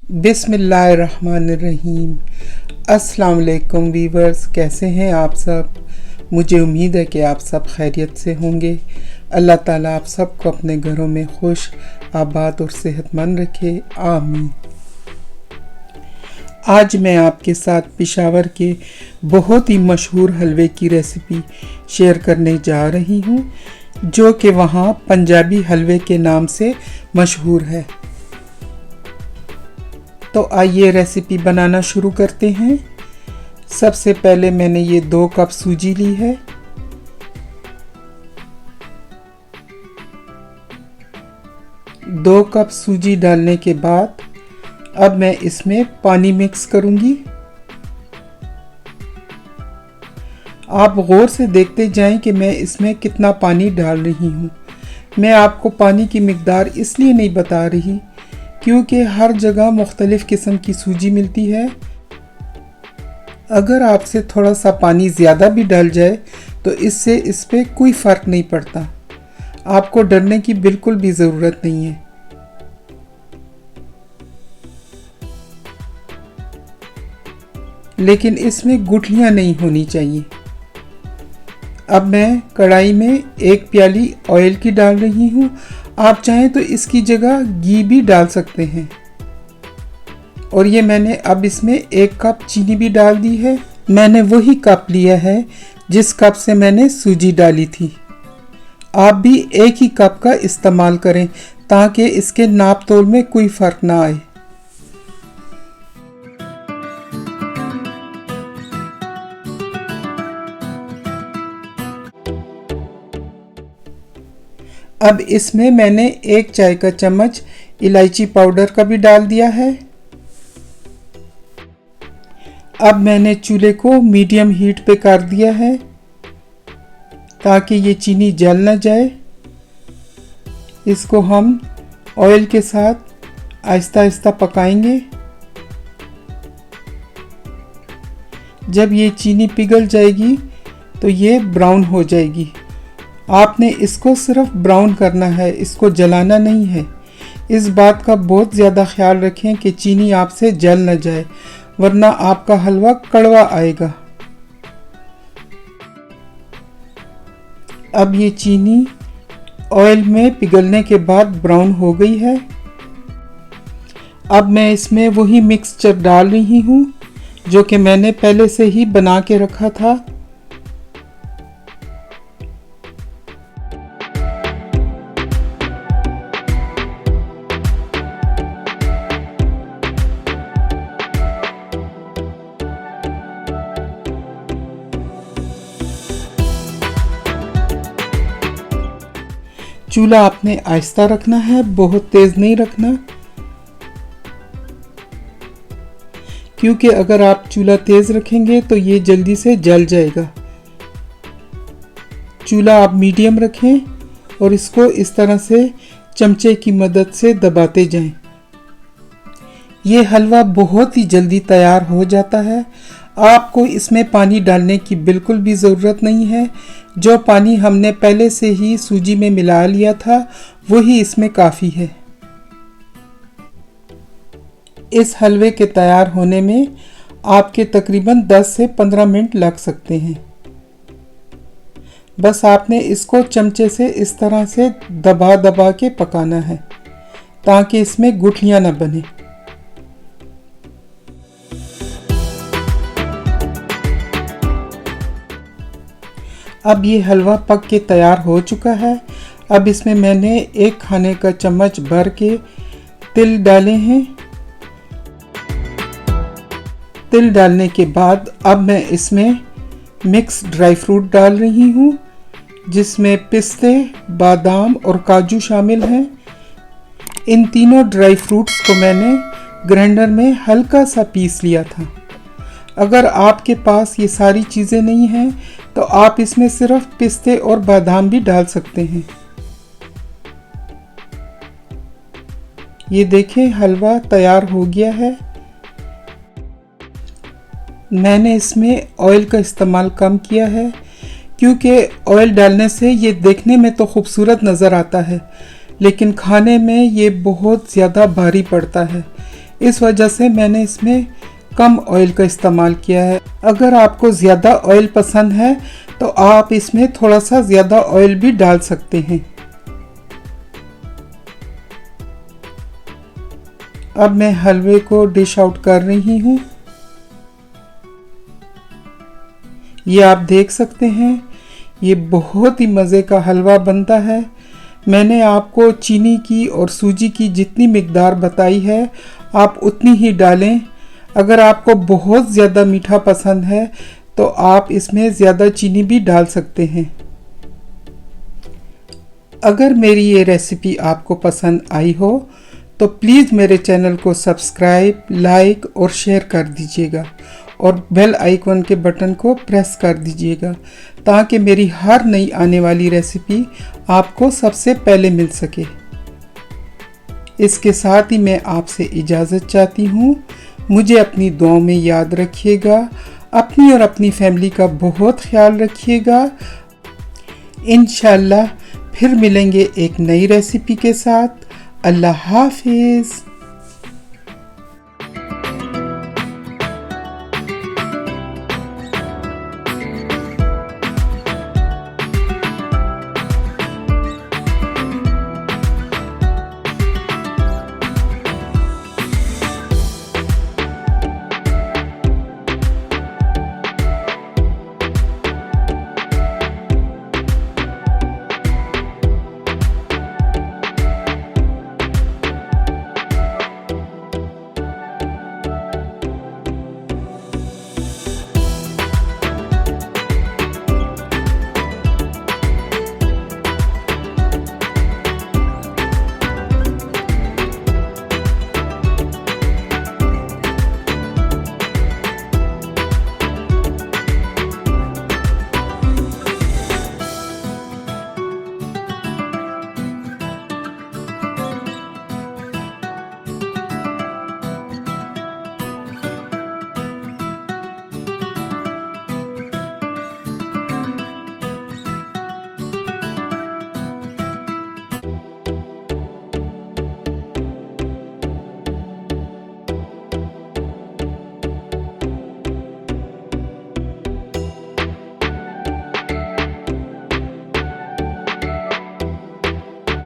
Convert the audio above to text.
बिस्मिल्लाहिर्रहमानिर्रहीम। अस्सलाम वालेकुम वीवर्स, कैसे हैं आप सब। मुझे उम्मीद है कि आप सब खैरियत से होंगे। अल्लाह ताला आप सबको अपने घरों में खुश आबाद और सेहतमंद रखे, आमीन। आज मैं आपके साथ पेशावर के बहुत ही मशहूर हलवे की रेसिपी शेयर करने जा रही हूँ, जो कि वहाँ पंजाबी हलवे के नाम से मशहूर है। तो आइए रेसिपी बनाना शुरू करते हैं। सबसे पहले मैंने ये 2 कप सूजी ली है। दो कप सूजी डालने के बाद अब मैं इसमें पानी मिक्स करूंगी। आप गौर से देखते जाएं कि मैं इसमें कितना पानी डाल रही हूँ। मैं आपको पानी की मिकदार इसलिए नहीं बता रही क्योंकि हर जगह मुख्तलिफ किस्म की सूजी मिलती है। अगर आपसे थोड़ा सा पानी ज़्यादा भी डल जाए तो इससे इस पे कोई फ़र्क नहीं पड़ता। आपको डरने की बिल्कुल भी ज़रूरत नहीं है। लेकिन इसमें गुठलियाँ नहीं होनी चाहिए। अब मैं कढ़ाई में 1 प्याली ऑयल की डाल रही हूँ। आप चाहें तो इसकी जगह घी भी डाल सकते हैं। और ये मैंने अब इसमें 1 कप चीनी भी डाल दी है। मैंने वही कप लिया है जिस कप से मैंने सूजी डाली थी। आप भी एक ही कप का इस्तेमाल करें ताकि इसके नाप तोल में कोई फ़र्क ना आए। अब इसमें मैंने 1 चाय का चम्मच इलायची पाउडर का भी डाल दिया है। अब मैंने चूल्हे को मीडियम हीट पे कर दिया है ताकि ये चीनी जल ना जाए। इसको हम ऑयल के साथ आहिस्ता आहिस्ता पकाएंगे। जब ये चीनी पिघल जाएगी तो ये ब्राउन हो जाएगी। आपने इसको सिर्फ ब्राउन करना है, इसको जलाना नहीं है। इस बात का बहुत ज़्यादा ख्याल रखें कि चीनी आपसे जल न जाए, वरना आपका हलवा कड़वा आएगा। अब ये चीनी ऑयल में पिघलने के बाद ब्राउन हो गई है। अब मैं इसमें वही मिक्सचर डाल रही हूँ जो कि मैंने पहले से ही बना के रखा था। चूल्हा आपने आहिस्ता रखना है, बहुत तेज़ नहीं रखना, क्योंकि अगर आप चूल्हा तेज़ रखेंगे तो ये जल्दी से जल जाएगा। चूल्हा आप मीडियम रखें और इसको इस तरह से चमचे की मदद से दबाते जाएं। ये हलवा बहुत ही जल्दी तैयार हो जाता है। आपको इसमें पानी डालने की बिल्कुल भी ज़रूरत नहीं है। जो पानी हमने पहले से ही सूजी में मिला लिया था वही इसमें काफ़ी है। इस हलवे के तैयार होने में आपके तकरीबन 10 से 15 मिनट लग सकते हैं। बस आपने इसको चमचे से इस तरह से दबा दबा के पकाना है ताकि इसमें गुठलियाँ न बने। अब ये हलवा पक के तैयार हो चुका है। अब इसमें मैंने 1 खाने का चम्मच भर के तिल डाले हैं। तिल डालने के बाद अब मैं इसमें मिक्स ड्राई फ्रूट डाल रही हूँ, जिसमें पिस्ते, बादाम और काजू शामिल हैं। इन तीनों ड्राई फ्रूट्स को मैंने ग्राइंडर में हल्का सा पीस लिया था। अगर आपके पास ये सारी चीज़ें नहीं हैं तो आप इसमें सिर्फ पिस्ते और बादाम भी डाल सकते हैं। ये देखें, हलवा तैयार हो गया है। मैंने इसमें ऑयल का इस्तेमाल कम किया है क्योंकि ऑयल डालने से ये देखने में तो खूबसूरत नज़र आता है, लेकिन खाने में ये बहुत ज़्यादा भारी पड़ता है। इस वजह से मैंने इसमें कम ऑयल का इस्तेमाल किया है। अगर आपको ज़्यादा ऑयल पसंद है तो आप इसमें थोड़ा सा ज़्यादा ऑयल भी डाल सकते हैं। अब मैं हलवे को डिश आउट कर रही हूँ। ये आप देख सकते हैं, ये बहुत ही मज़े का हलवा बनता है। मैंने आपको चीनी की और सूजी की जितनी मिकदार बताई है आप उतनी ही डालें। अगर आपको बहुत ज़्यादा मीठा पसंद है तो आप इसमें ज़्यादा चीनी भी डाल सकते हैं। अगर मेरी ये रेसिपी आपको पसंद आई हो तो प्लीज़ मेरे चैनल को सब्सक्राइब, लाइक और शेयर कर दीजिएगा और बेल आइकन के बटन को प्रेस कर दीजिएगा ताकि मेरी हर नई आने वाली रेसिपी आपको सबसे पहले मिल सके। इसके साथ ही मैं आपसे इजाज़त चाहती हूँ। मुझे अपनी दुआओं में याद रखिएगा। अपनी और अपनी फैमिली का बहुत ख्याल रखिएगा। इंशाल्लाह फिर मिलेंगे एक नई रेसिपी के साथ। अल्लाह हाफिज़।